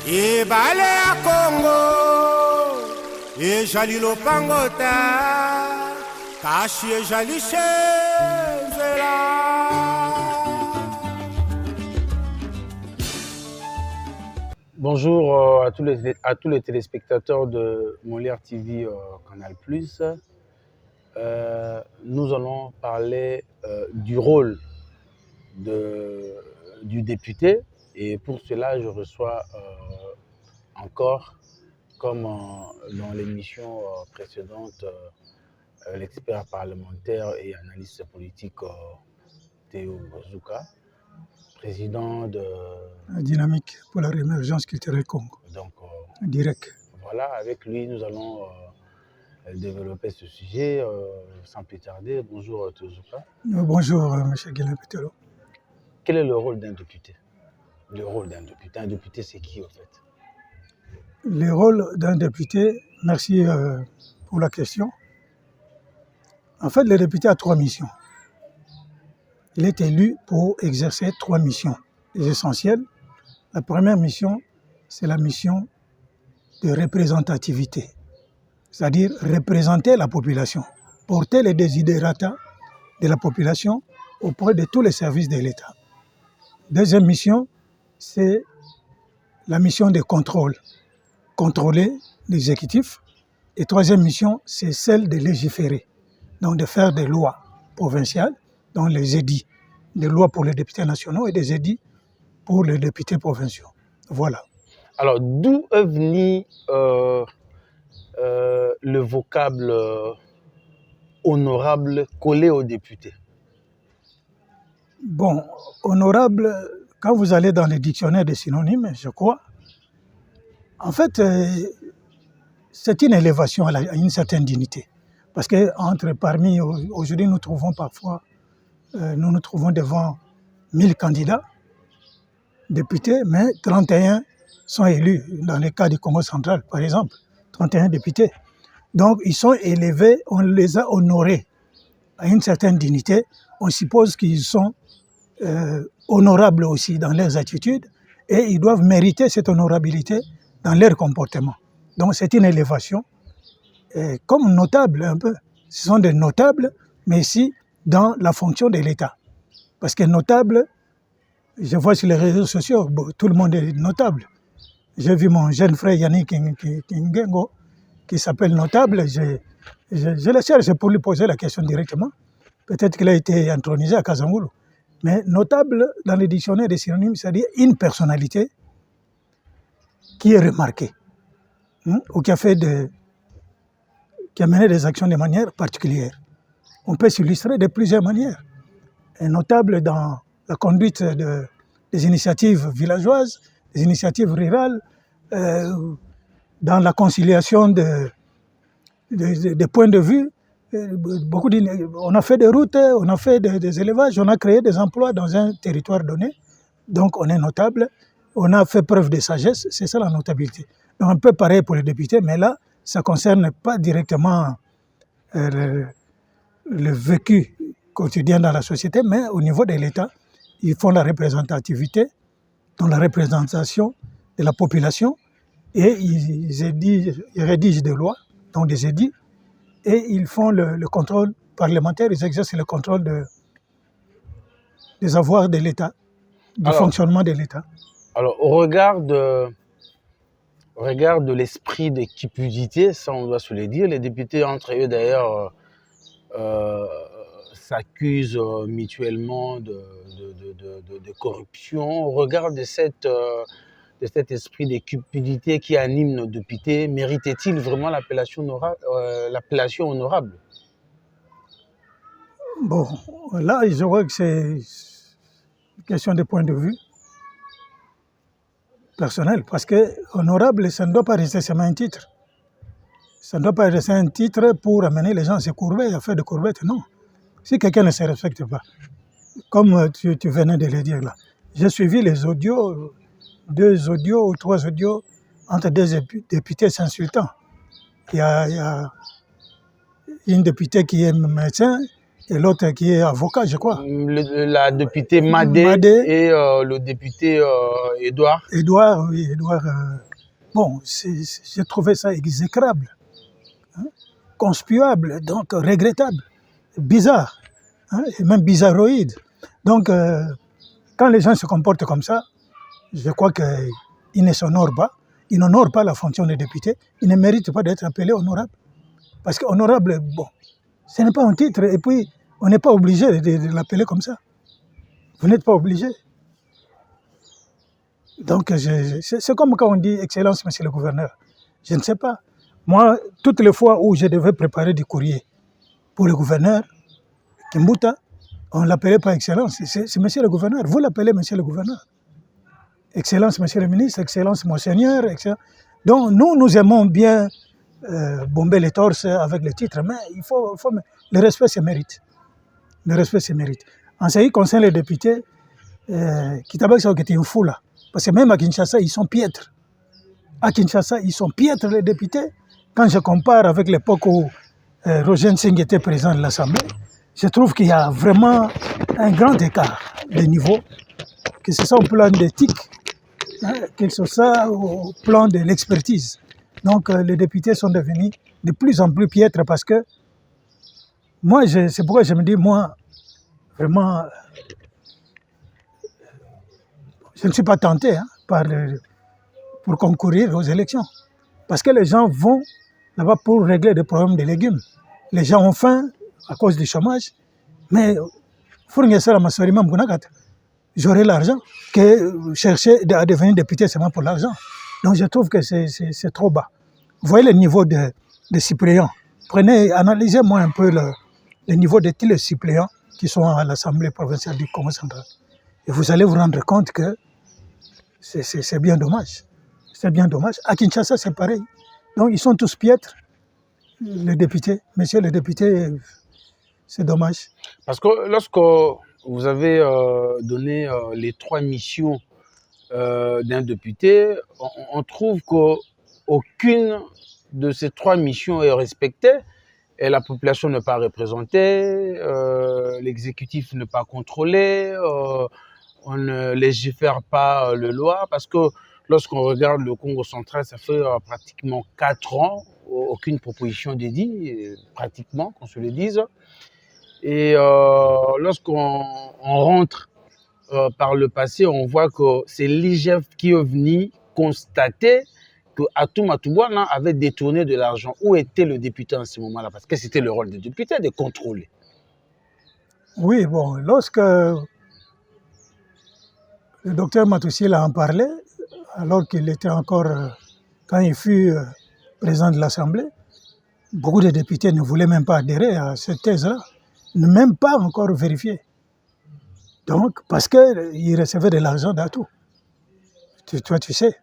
ebale ya Congo ezali lopangota kasi ezali nzela. Bonjour à tous les téléspectateurs de Molière TV Canal+. Nous allons parler du rôle du député, et pour cela je reçois encore, comme dans l'émission précédente, l'expert parlementaire et analyste politique Théo Bozouka, président de Dynamique pour la réémergence culturelle Congo. Donc, direct. Voilà, avec lui, nous allons développer ce sujet sans plus tarder. Bonjour Théozouka. Bonjour M. Guilain Pételo. Quel est le rôle d'un député? Le rôle d'un député. Un député, c'est qui en fait? Le rôle d'un député, merci pour la question. En fait, le député a 3 missions. Il est élu pour exercer 3 missions essentielles. La première mission, c'est la mission de représentativité, c'est-à-dire représenter la population, porter les desiderata de la population auprès de tous les services de l'État. Deuxième mission, c'est la mission de contrôle, contrôler l'exécutif. Et troisième mission, c'est celle de légiférer, donc de faire des lois provinciales, donc les édits, des lois pour les députés nationaux et des édits pour les députés provinciaux. Voilà. Alors, d'où est venu le vocable honorable collé aux députés? Bon, honorable, quand vous allez dans les dictionnaires des synonymes, je crois, en fait, c'est une élévation à une certaine dignité. Parce que parmi, aujourd'hui, nous trouvons parfois, nous nous trouvons devant 1000 candidats, députés, mais 31 sont élus. Dans le cas du Congo central, par exemple, 31 députés. Donc, ils sont élevés, on les a honorés à une certaine dignité. On suppose qu'ils sont honorables aussi dans leurs attitudes et ils doivent mériter cette honorabilité dans leur comportement. Donc, c'est une élévation. Comme notable un peu. Ce sont des notables, mais ici, dans la fonction de l'État. Parce que notable, je vois sur les réseaux sociaux, tout le monde est notable. J'ai vu mon jeune frère Yannick Kingengo, qui s'appelle notable. Je le cherche pour lui poser la question directement. Peut-être qu'il a été intronisé à Kazangoulou. Mais notable, dans le dictionnaire des synonymes, c'est-à-dire une personnalité qui est remarquée, ou qui a mené des actions de manière particulière. On peut s'illustrer de plusieurs manières. Un notable dans la conduite des initiatives villageoises, des initiatives rurales, dans la conciliation des points de vue. On a fait des routes, on a fait des élevages, on a créé des emplois dans un territoire donné. Donc on est notable, on a fait preuve de sagesse, c'est ça la notabilité. Donc un peu pareil pour les députés, mais là, ça ne concerne pas directement le vécu quotidien dans la société, mais au niveau de l'État, ils font la représentativité, dans la représentation de la population, et ils rédigent des lois, donc des édits, et ils font le contrôle parlementaire, ils exercent le contrôle des avoirs de l'État, du fonctionnement de l'État. Alors, au regard de l'esprit de cupidité, ça on doit se le dire, les députés entre eux d'ailleurs s'accusent mutuellement de corruption. Au regard de cet esprit de cupidité qui anime nos députés, méritait-il vraiment l'appellation honorable? Bon, là, je vois que c'est une question de point de vue personnel, parce que honorable, ça ne doit pas rester seulement un titre. Ça ne doit pas rester un titre pour amener les gens à se courber, à faire des courbettes, non. Si quelqu'un ne se respecte pas, comme tu venais de le dire là, j'ai suivi les audios, 2 audios ou 3 audios entre 2 députés s'insultant. Il y a une députée qui est médecin et l'autre qui est avocat, je crois. La députée Madé, Madé. Et le député Edouard. Edouard, oui, Edouard. Bon, j'ai trouvé ça exécrable, hein, conspuable, donc regrettable, bizarre, hein, et même bizarroïde. Donc, quand les gens se comportent comme ça, je crois qu'ils ne s'honorent pas, ils n'honorent pas la fonction de député, ils ne méritent pas d'être appelés honorables. Parce qu'honorable, bon, ce n'est pas un titre, et puis on n'est pas obligé de l'appeler comme ça. Vous n'êtes pas obligé. Donc, c'est comme quand on dit « Excellence, monsieur le gouverneur ». Je ne sais pas. Moi, toutes les fois où je devais préparer du courrier pour le gouverneur, Kimbuta, on ne l'appelait pas Excellence, c'est monsieur le gouverneur. Vous l'appelez monsieur le gouverneur. Excellence, monsieur le ministre, Excellence, monseigneur, Excellence. Donc, nous aimons bien bomber les torses avec les titres, mais le respect se mérite. Le respect se mérite. En ce qui concerne les députés, Kitabak Saoketi une foule. Parce que même à Kinshasa, ils sont piètres. À Kinshasa, ils sont piètres, les députés. Quand je compare avec l'époque où Roger Nsing était président de l'Assemblée, je trouve qu'il y a vraiment un grand écart de niveau, que ce soit au plan d'éthique, hein, que ce soit au plan de l'expertise. Donc, les députés sont devenus de plus en plus piètres parce que moi, c'est pourquoi je me dis, moi, vraiment, je ne suis pas tenté, hein, pour concourir aux élections. Parce que les gens vont là-bas pour régler des problèmes de légumes. Les gens ont faim à cause du chômage, mais j'aurai l'argent que chercher à devenir député seulement pour l'argent. Donc je trouve que c'est trop bas. Vous voyez le niveau de suppléants. Analysez-moi un peu le niveau de tous les suppléants qui sont à l'Assemblée provinciale du Congo central. Et vous allez vous rendre compte que c'est bien dommage. C'est bien dommage. À Kinshasa, c'est pareil. Donc, ils sont tous piètres, les députés. Monsieur le député, c'est dommage. Parce que lorsque vous avez donné les 3 missions d'un député, on trouve qu'aucune de ces 3 missions est respectée. Et la population n'est pas représentée, l'exécutif n'est pas contrôlé, on ne légifère pas les lois, parce que lorsqu'on regarde le Congo central, ça fait pratiquement 4 ans, aucune proposition d'édit, pratiquement, qu'on se le dise. Et lorsqu'on rentre par le passé, on voit que c'est l'IGF qui est venu constater que Atum Atoubouna avait détourné de l'argent. Où était le député en ce moment-là? Parce que c'était le rôle du député de contrôler. Oui, bon, lorsque le docteur Matoussi en parlait, alors qu'il était encore, quand il fut président de l'Assemblée, beaucoup de députés ne voulaient même pas adhérer à cette thèse-là, ne même pas encore vérifier. Donc, parce qu'il recevait de l'argent d'Atou. Toi, tu sais.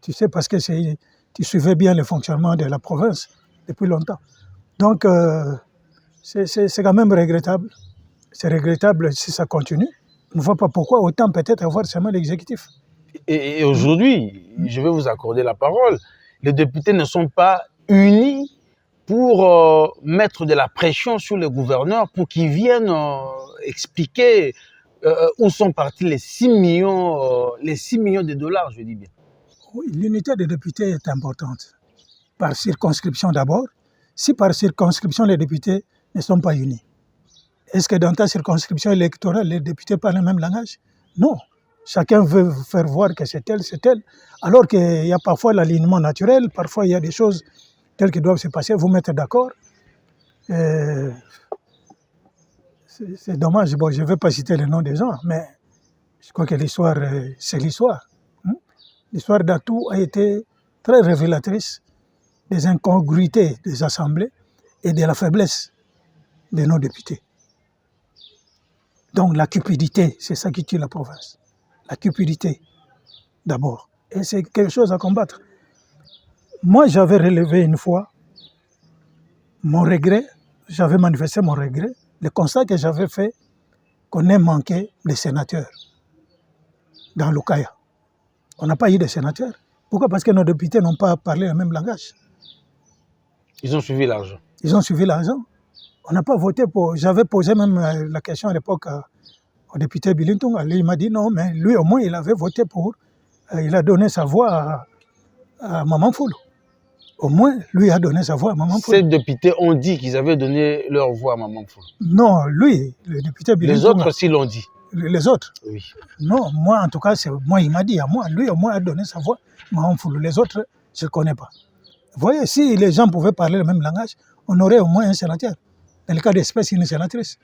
Tu sais, parce que tu suivais bien le fonctionnement de la province depuis longtemps. Donc, c'est quand même regrettable. C'est regrettable si ça continue. On ne voit pas pourquoi autant peut-être avoir seulement l'exécutif. Et aujourd'hui, je vais vous accorder la parole, les députés ne sont pas unis pour mettre de la pression sur les gouverneurs pour qu'ils viennent expliquer où sont partis les 6 millions de dollars, je dis bien. Oui, l'unité des députés est importante. Par circonscription d'abord. Si par circonscription les députés ne sont pas unis, est-ce que dans ta circonscription électorale, les députés parlent le même langage? Non. Chacun veut faire voir que c'est tel, alors qu'il y a parfois l'alignement naturel, parfois il y a des choses telles qui doivent se passer, vous mettre d'accord. C'est dommage, bon, je ne vais pas citer le nom des gens, mais je crois que l'histoire, c'est l'histoire. L'histoire d'Atou a été très révélatrice des incongruités des assemblées et de la faiblesse de nos députés. Donc la cupidité, c'est ça qui tue la province. La cupidité, d'abord. Et c'est quelque chose à combattre. Moi, j'avais relevé une fois mon regret, j'avais manifesté mon regret, le constat que j'avais fait qu'on ait manqué des sénateurs dans l'Okaya. On n'a pas eu de sénateurs. Pourquoi? Parce que nos députés n'ont pas parlé le même langage. Ils ont suivi l'argent. Ils ont suivi l'argent. On n'a pas voté pour... J'avais posé même la question à l'époque au député Bilintung. Lui, il m'a dit non, mais lui, au moins, il avait voté pour... il a donné sa voix à Maman Foulou. Au moins, lui a donné sa voix à Maman Foulou. Ces députés ont dit qu'ils avaient donné leur voix à Maman Foulou. Non, lui, le député Bilintung... Les autres aussi l'ont dit. Les autres? Oui. Non, moi, en tout cas, moi, il m'a dit à moi. Lui, au moins, a donné sa voix à Maman Foulou. Les autres, je ne connais pas. Vous voyez, si les gens pouvaient parler le même langage, on aurait au moins un sénateur. Dans le cas d'espèce, une sénatrice.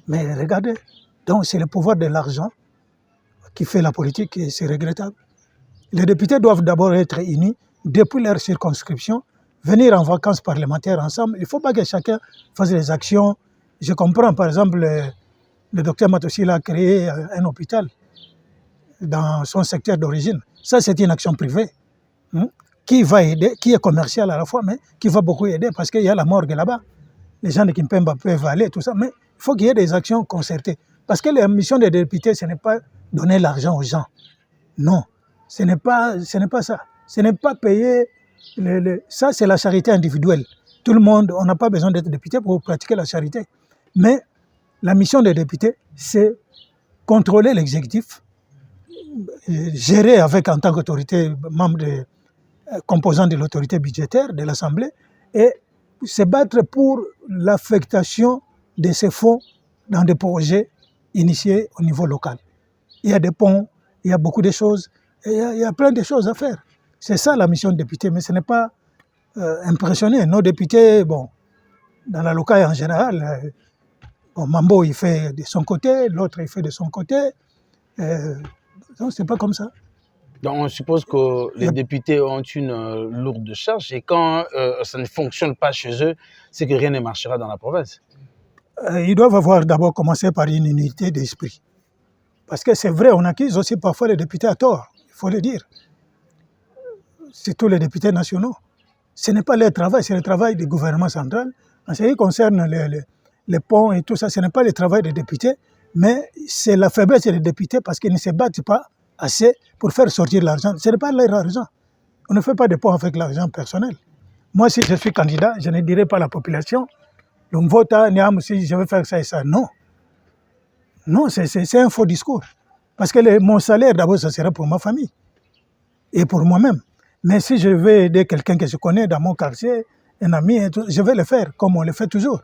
Mais regardez, donc c'est le pouvoir de l'argent qui fait la politique et c'est regrettable. Les députés doivent d'abord être unis depuis leur circonscription, venir en vacances parlementaires ensemble. Il ne faut pas que chacun fasse des actions. Je comprends, par exemple, le docteur Matosila a créé un hôpital dans son secteur d'origine. Ça, c'est une action privée qui va aider, qui est commerciale à la fois, mais qui va beaucoup aider parce qu'il y a la morgue là-bas. Les gens de Kimpemba peuvent aller, tout ça, mais il faut qu'il y ait des actions concertées. Parce que la mission des députés, ce n'est pas donner l'argent aux gens. Non, ce n'est pas ça. Ce n'est pas payer... Ça, c'est la charité individuelle. Tout le monde, on n'a pas besoin d'être député pour pratiquer la charité. Mais la mission des députés, c'est contrôler l'exécutif, gérer avec, en tant qu'autorité, membre composant de l'autorité budgétaire de l'Assemblée, et se battre pour l'affectation de ces fonds dans des projets initiés au niveau local. Il y a des ponts, il y a beaucoup de choses, il y a plein de choses à faire. C'est ça la mission de député, mais ce n'est pas impressionner. Nos députés, bon, dans la locale en général, Mambo il fait de son côté, l'autre il fait de son côté. Donc c'est pas comme ça. Donc on suppose que les députés ont une lourde charge et quand ça ne fonctionne pas chez eux, c'est que rien ne marchera dans la province. Ils doivent avoir d'abord commencé par une unité d'esprit. Parce que c'est vrai, on accuse aussi parfois les députés à tort, il faut le dire. Surtout les députés nationaux. Ce n'est pas leur travail, c'est le travail du gouvernement central. En ce qui concerne les ponts et tout ça, ce n'est pas le travail des députés, mais c'est la faiblesse des députés parce qu'ils ne se battent pas assez pour faire sortir l'argent. Ce n'est pas leur argent. On ne fait pas de ponts avec l'argent personnel. Moi, si je suis candidat, je ne dirai pas à la population, donc vote à Niam si je vais faire ça et ça. Non. Non, c'est un faux discours. Parce que mon salaire, d'abord, ça sera pour ma famille et pour moi-même. Mais si je veux aider quelqu'un que je connais dans mon quartier, un ami, je vais le faire comme on le fait toujours,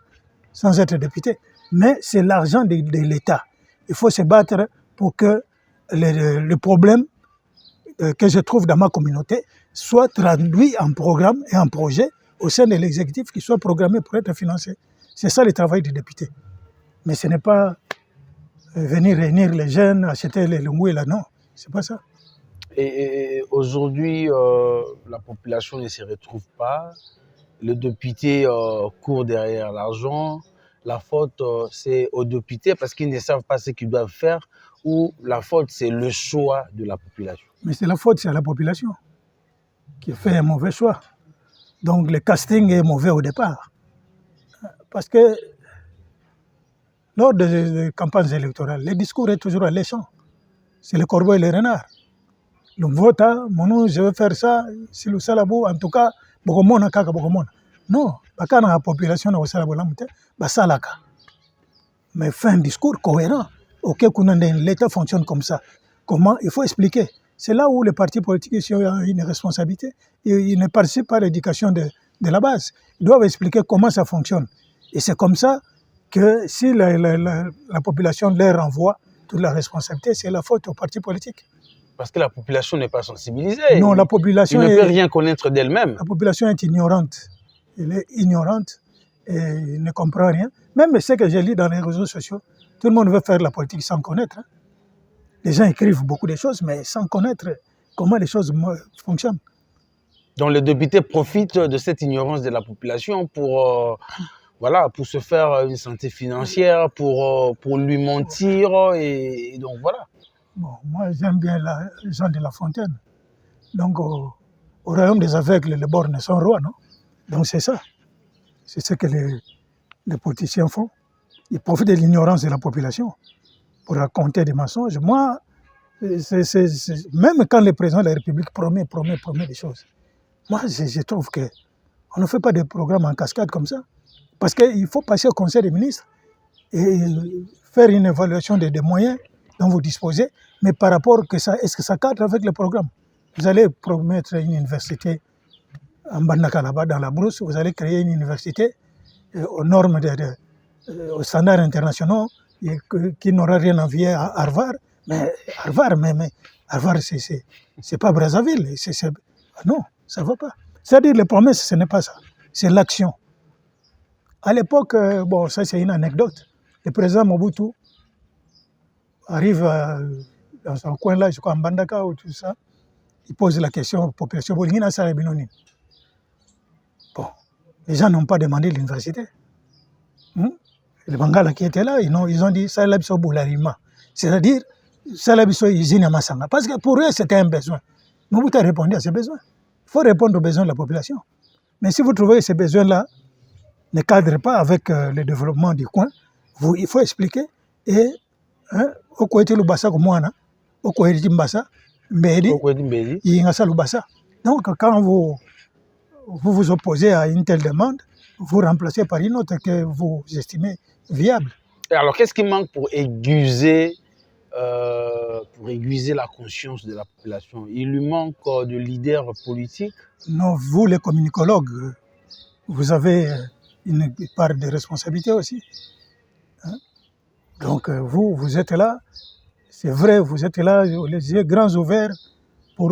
sans être député. Mais c'est l'argent de l'État. Il faut se battre pour que le problème que je trouve dans ma communauté soit traduit en programme et en projet au sein de l'exécutif qui soit programmé pour être financé. C'est ça le travail du député. Mais ce n'est pas venir réunir les jeunes, acheter les lungouis là, non, c'est pas ça. Et aujourd'hui, la population ne se retrouve pas. Le député court derrière l'argent. La faute, c'est aux députés parce qu'ils ne savent pas ce qu'ils doivent faire ou la faute, c'est le choix de la population. Mais c'est la faute, c'est à la population qui fait un mauvais choix. Donc le casting est mauvais au départ. Parce que lors des campagnes électorales, le discours est toujours alléchant. C'est le corbeau et le renard. Le vote, je vais faire ça, c'est le salabou, en tout cas, bokomona kaka bokomona. Non, bakana la population na salabou lamute, basalaka. Mais fait un discours cohérent. Ok, l'État fonctionne comme ça. Comment? Il faut expliquer. C'est là où les partis politiques ont une responsabilité. Ils ne participent pas à l'éducation de la base. Ils doivent expliquer comment ça fonctionne. Et c'est comme ça que si la population leur renvoie toute la responsabilité, c'est la faute aux partis politiques. Parce que la population n'est pas sensibilisée. Non, la population ne peut rien connaître d'elle-même. La population est ignorante. Elle est ignorante et ne comprend rien. Même ce que je lis dans les réseaux sociaux, tout le monde veut faire la politique sans connaître. Les gens écrivent beaucoup de choses, mais sans connaître comment les choses fonctionnent. Donc les députés profitent de cette ignorance de la population pour se faire une santé financière, pour lui mentir, et donc voilà. Bon, moi, j'aime bien Jean de La Fontaine. Donc, au royaume des aveugles, les borgnes sont rois, non? Donc, c'est ça. C'est ce que les politiciens font. Ils profitent de l'ignorance de la population pour raconter des mensonges. Moi, même quand le président de la République promet des choses, moi, je trouve On ne fait pas des programmes en cascade comme ça. Parce qu'il faut passer au Conseil des ministres et faire une évaluation des moyens dont vous disposez, mais par rapport que ça, est-ce que ça cadre avec le programme? Vous allez promettre une université en Bandaka là-bas, dans la brousse, vous allez créer une université aux normes, aux standards internationaux, et qui n'aura rien à envier à Harvard. Mais Harvard, c'est pas Brazzaville. Non, ça ne va pas. C'est-à-dire, les promesses, ce n'est pas ça. C'est l'action. À l'époque, bon, ça c'est une anecdote. Le président Mobutu arrive dans son coin là, je crois en Bandaka ou tout ça. Il pose la question aux populations. Bon, les gens n'ont pas demandé l'université. Les Bangala qui étaient là, ils ont dit Salabiso Boularima. C'est-à-dire, Salabiso Izine Masanga. Parce que pour eux, c'était un besoin. Mobutu a répondu à ces besoins. Il faut répondre aux besoins de la population. Mais si vous trouvez que ces besoins-là ne cadrent pas avec le développement du coin, il faut expliquer. Et, au Kouéti Lubasa, comme moi, au Kouéti Mbassa, Mbedi, Yingasa Lubasa. Donc, quand vous opposez à une telle demande, vous remplacez par une autre que vous estimez viable. Et alors, qu'est-ce qui manque pour aiguiser la conscience de la population? Il lui manque de leaders politiques? Non, vous, les communicologues, vous avez une part de responsabilité aussi. Donc, vous êtes là, c'est vrai, vous êtes là, les yeux grands ouverts pour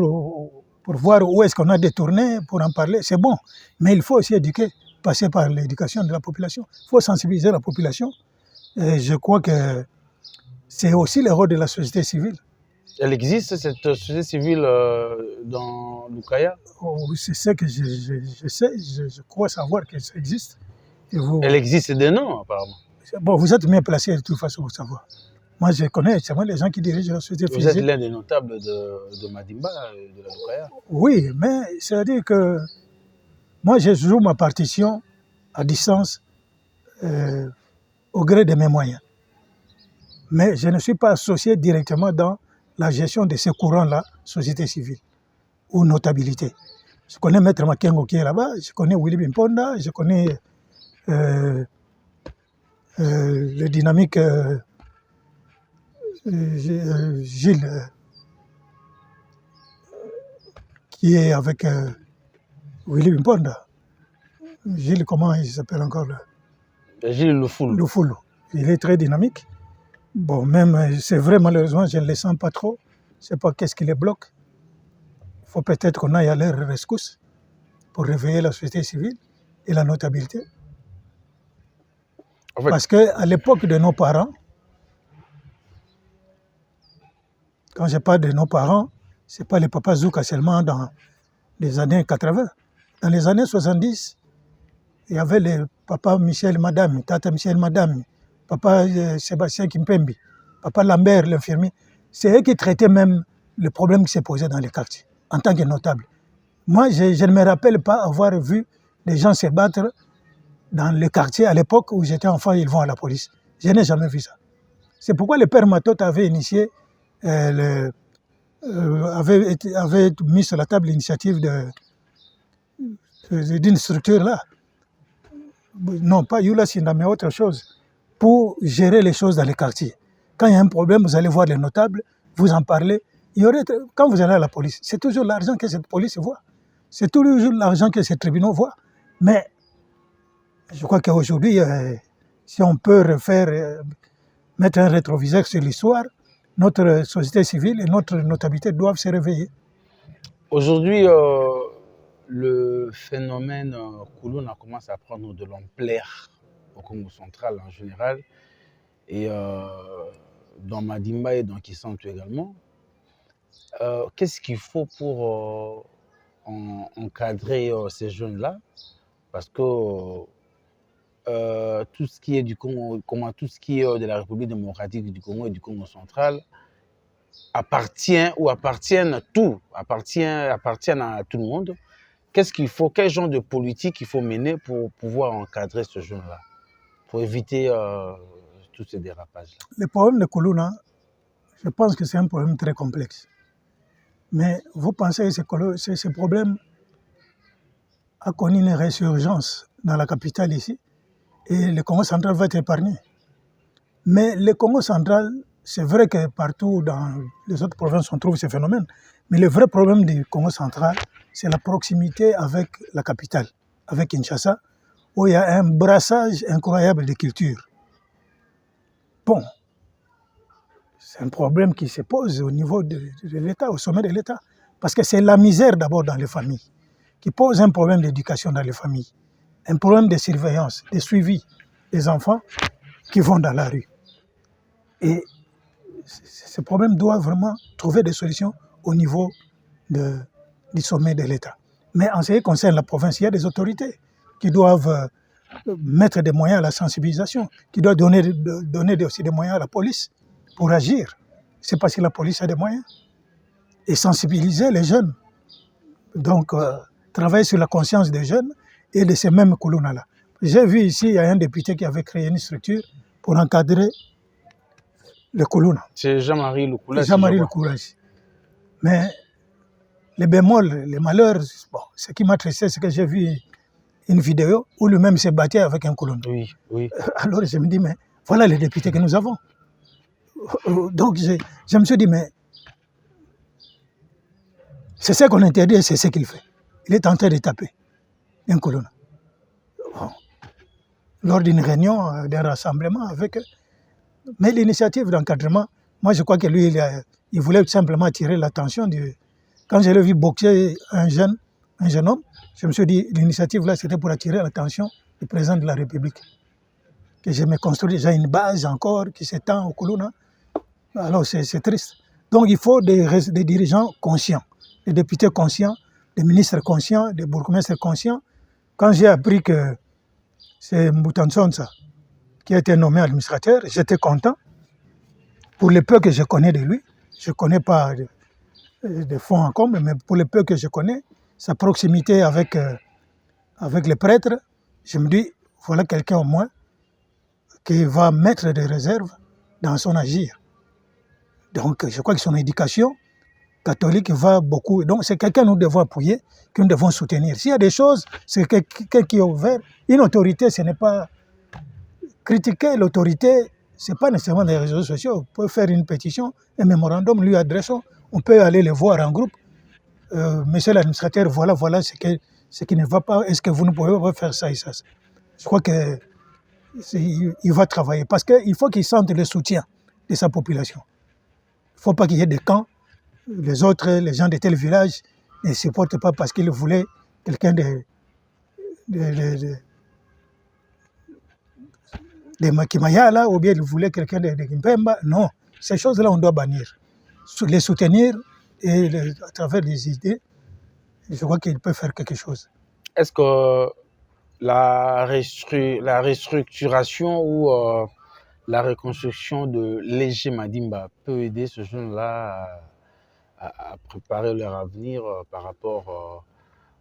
voir où est-ce qu'on a détourné, pour en parler, c'est bon. Mais il faut aussi éduquer, passer par l'éducation de la population. Il faut sensibiliser la population. Et je crois que c'est aussi le rôle de la société civile. Elle existe, cette société civile, dans l'Ukaya? C'est ce que je sais, je crois savoir que ça existe. Et elle existe des noms, apparemment. Bon, vous êtes mieux placé de toute façon pour savoir. Moi, je connais, c'est moi les gens qui dirigent la société civile. Vous êtes l'un des notables de Madimba, de la Lukaya? Oui, mais c'est-à-dire que moi, je joue ma partition à distance au gré de mes moyens. Mais je ne suis pas associé directement dans la gestion de ces courants-là, société civile ou notabilité. Je connais Maître Makengo qui est là-bas, je connais Willy Bimponda, je connais le dynamique Gilles, qui est avec Willy Bimponda. Gilles, comment il s'appelle encore là? Gilles Lufoulou. Lufoulou. Il est très dynamique. Bon, même, c'est vrai, malheureusement, je ne le sens pas trop. Je ne sais pas qu'est-ce qui les bloque. Il faut peut-être qu'on aille à leur rescousse pour réveiller la société civile et la notabilité. En fait, parce qu'à l'époque de nos parents, quand je parle de nos parents, ce n'est pas les papas Zouka seulement dans les années 80. Dans les années 70, il y avait les papas Michel Madame, Tata Michel Madame, papa Sébastien Kimpembi, papa Lambert, l'infirmier. C'est eux qui traitaient même le problème qui s'est posé dans les quartiers, en tant que notable. Moi, je ne me rappelle pas avoir vu des gens se battre dans le quartier à l'époque où j'étais enfant, ils vont à la police. Je n'ai jamais vu ça. C'est pourquoi le père Matot avait initié, avait mis sur la table l'initiative d'une structure là. Non, pas Yula Sinda, mais autre chose, pour gérer les choses dans les quartiers. Quand il y a un problème, vous allez voir les notables, vous en parlez. Quand vous allez à la police, c'est toujours l'argent que cette police voit. C'est toujours l'argent que ces tribunaux voient. Mais je crois qu'aujourd'hui, si on peut mettre un rétroviseur sur l'histoire, notre société civile et notre notabilité doivent se réveiller. Aujourd'hui, le phénomène Koulouna commence à prendre de l'ampleur au Congo central en général et dans Madimba et dans Kisantu également. Qu'est-ce qu'il faut pour encadrer ces jeunes-là? Parce que tout ce qui est du Congo, tout ce qui est de la République démocratique du Congo et du Congo central appartiennent à tout le monde. Qu'est-ce qu'il faut, quel genre de politique il faut mener pour pouvoir encadrer ce jeune-là, pour éviter tous ces dérapages-là? Le problème de Koulouna, je pense que c'est un problème très complexe. Mais vous pensez que ce problème a connu une résurgence dans la capitale ici et le Congo central va être épargné. Mais le Congo central, c'est vrai que partout dans les autres provinces on trouve ce phénomène, mais le vrai problème du Congo central, c'est la proximité avec la capitale, avec Kinshasa, où il y a un brassage incroyable de cultures. Bon, c'est un problème qui se pose au niveau de l'État, au sommet de l'État, parce que c'est la misère d'abord dans les familles, qui pose un problème d'éducation dans les familles, un problème de surveillance, de suivi des enfants qui vont dans la rue. Et ce problème doit vraiment trouver des solutions au niveau du sommet de l'État. Mais en ce qui concerne la province, il y a des autorités qui doivent mettre des moyens à la sensibilisation, qui doivent donner aussi des moyens à la police pour agir. C'est parce que la police a des moyens. Et sensibiliser les jeunes. Donc, travailler sur la conscience des jeunes et de ces mêmes Kuluna-là. J'ai vu ici, il y a un député qui avait créé une structure pour encadrer le Kuluna. C'est Jean-Marie Lukoula. Jean-Marie Lukoula. Mais les bémols, les malheurs, bon, ce qui m'a tressé, c'est que j'ai vu une vidéo où lui-même s'est battu avec un Kuluna. Oui, oui. Alors je me dis, mais voilà les députés que nous avons. Donc je me suis dit, mais c'est ce qu'on interdit et c'est ce qu'il fait. Il est en train de taper un Kuluna. Bon. Lors d'une réunion, d'un rassemblement avec eux. Mais l'initiative d'encadrement, moi je crois que lui, il voulait tout simplement attirer l'attention du... Quand je l'ai vu boxer un jeune homme, je me suis dit, l'initiative là, c'était pour attirer l'attention du président de la République. Que je me construis déjà une base encore qui s'étend au Kuluna. Alors c'est triste. Donc il faut des dirigeants conscients, des députés conscients, des ministres conscients, des bourgmestres conscients. Quand j'ai appris que c'est Mboutantsonsa qui a été nommé administrateur, j'étais content. Pour le peu que je connais de lui, je ne connais pas de fond en comble, mais pour le peu que je connais, sa proximité avec les prêtres, je me dis, voilà quelqu'un au moins qui va mettre des réserves dans son agir. Donc, je crois que son éducation catholique va beaucoup. Donc, c'est quelqu'un que nous devons appuyer, que nous devons soutenir. S'il y a des choses, c'est quelqu'un qui est ouvert. Une autorité, ce n'est pas... Critiquer l'autorité, ce n'est pas nécessairement des réseaux sociaux. On peut faire une pétition, un mémorandum, lui adressons. On peut aller les voir en groupe. Monsieur l'administrateur, voilà ce qui ne va pas. Est-ce que vous ne pouvez pas faire ça et ça? Je crois qu'il va travailler. Parce qu'il faut qu'il sente le soutien de sa population. Il ne faut pas qu'il y ait des camps. Les autres, les gens de tel village, ne supportent pas parce qu'ils voulaient quelqu'un de Makimaya, là, ou bien ils voulaient quelqu'un de Kimpemba. Non, ces choses-là, on doit bannir. Les soutenir et à travers des idées, je crois qu'il peut faire quelque chose. Est-ce que la restructuration ou la reconstruction de Léger Madimba peut aider ce jeune-là à préparer leur avenir par rapport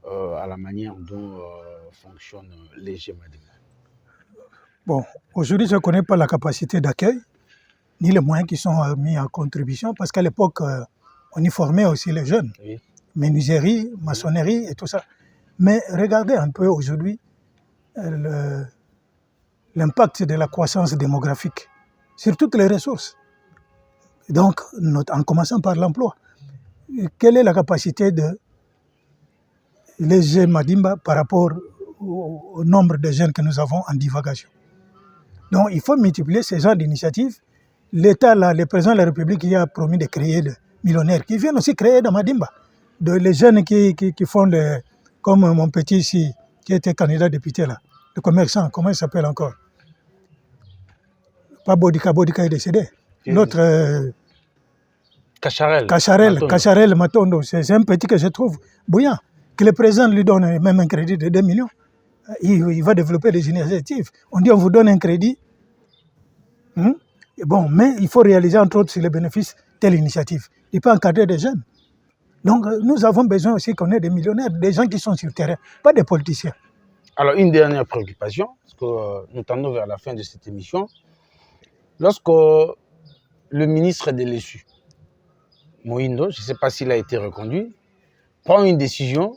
à la manière dont fonctionne Léger Madimba? Bon, aujourd'hui, je ne connais pas la capacité d'accueil, ni les moyens qui sont mis en contribution, parce qu'à l'époque, on y formait aussi les jeunes. Oui. Menuiserie, maçonnerie et tout ça. Mais regardez un peu aujourd'hui l'impact de la croissance démographique sur toutes les ressources. Donc, en commençant par l'emploi, quelle est la capacité de Léger Madimba par rapport au nombre de jeunes que nous avons en divagation? Donc, il faut multiplier ces genres d'initiatives. L'État, là, le président de la République, il a promis de créer des millionnaires qui viennent aussi créer dans Madimba. Les jeunes qui font comme mon petit ici, qui était candidat député là, le commerçant, comment il s'appelle encore? Pas Bodika est décédé. L'autre... Cacharel Matondo. C'est un petit que je trouve bouillant. Que le président lui donne même un crédit de 2 millions. Il va développer des initiatives. On dit on vous donne un crédit. Bon, mais il faut réaliser entre autres sur les bénéfices telle initiative. Il peut encadrer des jeunes. Donc nous avons besoin aussi qu'on ait des millionnaires, des gens qui sont sur le terrain, pas des politiciens. Alors une dernière préoccupation, parce que nous tendons vers la fin de cette émission. Lorsque le ministre de l'ESU, Moïndo, je ne sais pas s'il a été reconduit, prend une décision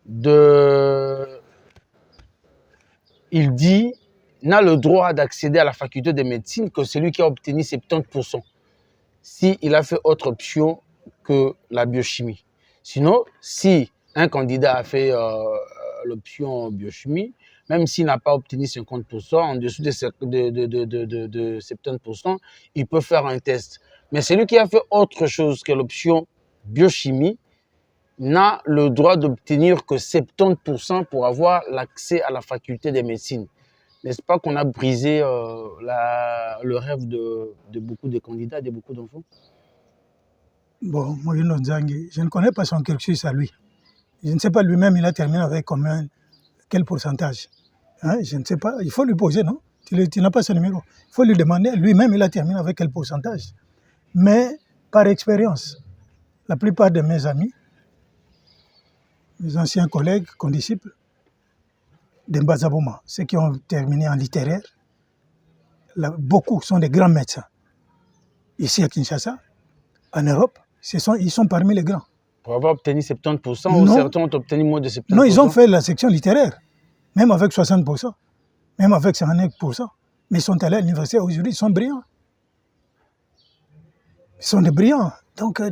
il dit, n'a le droit d'accéder à la faculté de médecine que celui qui a obtenu 70%. S'il a fait autre option que la biochimie. Sinon, si un candidat a fait l'option biochimie, même s'il n'a pas obtenu 50%, en dessous de 70%, il peut faire un test. Mais celui qui a fait autre chose que l'option biochimie n'a le droit d'obtenir que 70% pour avoir l'accès à la faculté de médecine. N'est-ce pas qu'on a brisé le rêve de beaucoup de candidats, de beaucoup d'enfants? Bon, Moïno Nzangi, je ne connais pas son cursus à lui. Je ne sais pas lui-même, il a terminé avec combien, quel pourcentage. Hein, je ne sais pas, il faut lui poser, non? Tu n'as pas son numéro. Il faut lui demander, lui-même, il a terminé avec quel pourcentage. Mais par expérience, la plupart de mes amis, mes anciens collègues, condisciples, d'Mbazabouma, ceux qui ont terminé en littéraire, là, beaucoup sont des grands médecins. Ici à Kinshasa, en Europe, ils sont parmi les grands. Pour avoir obtenu 70%, ou certains ont obtenu moins de 70%? Non, ils ont fait la section littéraire, même avec 60%, même avec 59%. Mais ils sont allés à l'université aujourd'hui, ils sont brillants. Ils sont des brillants. Donc,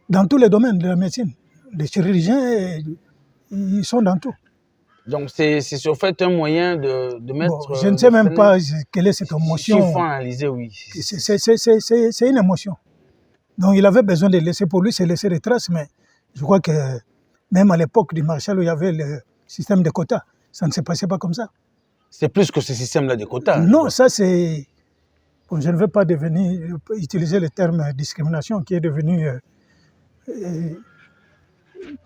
dans tous les domaines de la médecine, les chirurgiens, ils sont dans tout. Donc, c'est sur fait un moyen de mettre... Bon, je ne sais même pas quelle est cette émotion. Il faut analyser, oui. C'est une émotion. Donc, il avait besoin de laisser, pour lui, c'est laisser des traces, mais je crois que même à l'époque du Marshall où il y avait le système de quotas, ça ne se passait pas comme ça. C'est plus que ce système-là de quotas. Non, ça c'est... Bon, je ne veux pas utiliser le terme discrimination qui est devenu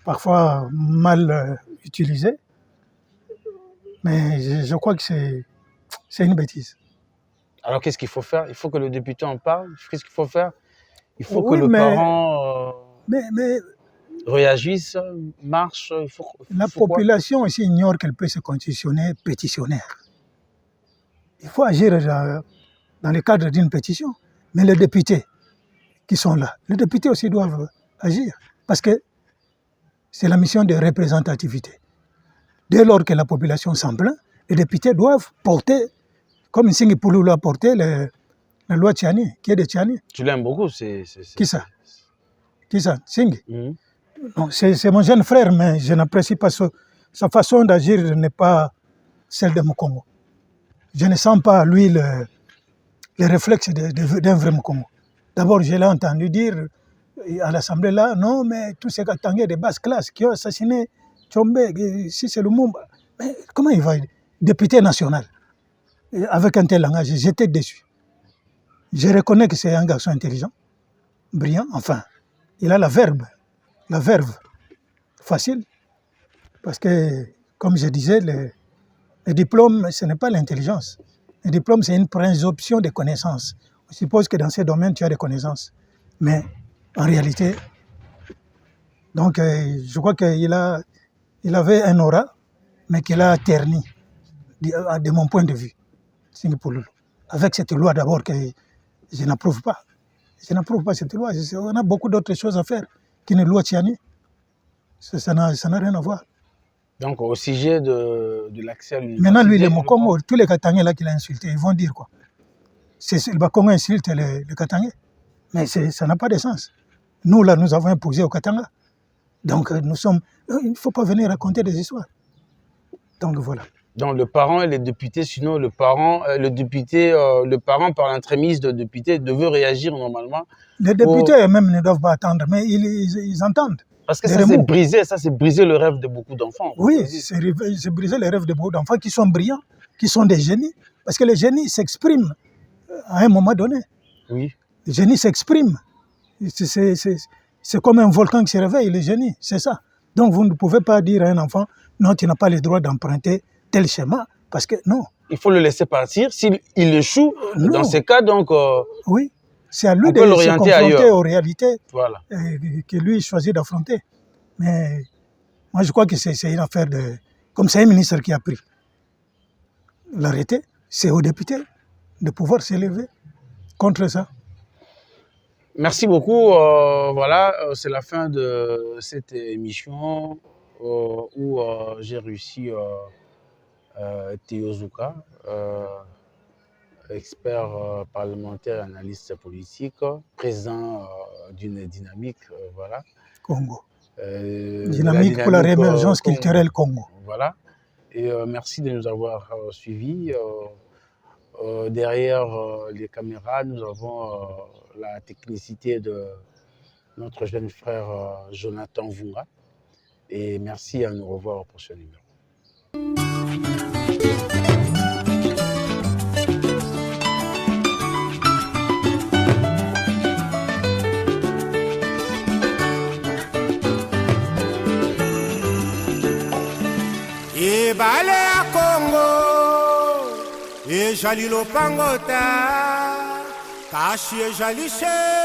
parfois mal utilisé, mais je crois que c'est une bêtise. Alors, qu'est-ce qu'il faut faire? Il faut que le député en parle. Qu'est-ce qu'il faut faire? Il faut que le parent réagisse, marche. La population aussi ignore qu'elle peut se constitutionner pétitionnaire. Il faut agir dans le cadre d'une pétition. Mais les députés qui sont là, les députés aussi doivent agir. Parce que c'est la mission de représentativité. Dès lors que la population s'en plaint, les députés doivent porter, comme Nsingi Pouloulou a porté la loi Tchani, qui est de Tchani. Tu l'aimes beaucoup, Qui ça? Qui ça? Nsingi? Non, c'est mon jeune frère, mais je n'apprécie pas sa façon d'agir n'est pas celle de Mukongo. Je ne sens pas, lui, le réflexe d'un vrai Mukongo. D'abord, je l'ai entendu dire à l'Assemblée là, non, mais tous ces Katangais de basse classe qui ont assassiné Tchombe, si c'est Lumumba, mais comment il va être député national avec un tel langage? J'étais déçu. Je reconnais que c'est un garçon intelligent, brillant, enfin, il a la verve facile, parce que, comme je disais, le diplôme, ce n'est pas l'intelligence. Le diplôme, c'est une présomption de connaissances. On suppose que dans ces domaines, tu as des connaissances. Mais en réalité, donc, je crois qu'il avait un aura, mais qu'il a terni, de mon point de vue, avec cette loi d'abord que je n'approuve pas. Je n'approuve pas cette loi. On a beaucoup d'autres choses à faire qu'une loi Tchani. Ça n'a rien à voir. Donc, au sujet de l'accès à l'université... Maintenant, lui, les Mokongo, tous les Katangais là qu'il a insultés, ils vont dire quoi? Le Bakongo insulte les Katangais. Mais ça n'a pas de sens. Nous, là, nous avons imposé aux Katanga. Donc, il ne faut pas venir raconter des histoires. Donc, voilà. Donc, le parent et les députés, sinon le parent par l'entremise de députés devait réagir normalement. Les députés eux-mêmes ne doivent pas attendre, mais ils entendent. Parce que ça s'est brisé le rêve de beaucoup d'enfants. Oui, c'est brisé le rêve de beaucoup d'enfants qui sont brillants, qui sont des génies. Parce que les génies s'expriment à un moment donné. Oui. Les génies s'expriment. C'est comme un volcan qui se réveille, les génies, c'est ça. Donc vous ne pouvez pas dire à un enfant, non, tu n'as pas le droit d'emprunter tel schéma, parce que non. Il faut le laisser partir. S'il échoue, dans ces cas, donc... oui, c'est à lui de se confronter aux réalités que lui choisit d'affronter. Mais moi, je crois que c'est une affaire de... Comme c'est un ministre qui a pris l'arrêté, c'est aux députés de pouvoir s'élever contre ça. Merci beaucoup. Voilà, c'est la fin de cette émission. où j'ai reçu Théo Zouka, expert parlementaire, analyste politique, président d'une dynamique, voilà. Congo. La Dynamique pour la réémergence culturelle Congo. Voilà. Et merci de nous avoir suivis. Derrière les caméras, nous avons la technicité de notre jeune frère Jonathan Vunga. Et merci, à nous revoir au prochain numéro. Ebale ya Congo ezali lopango ta kasi ezali se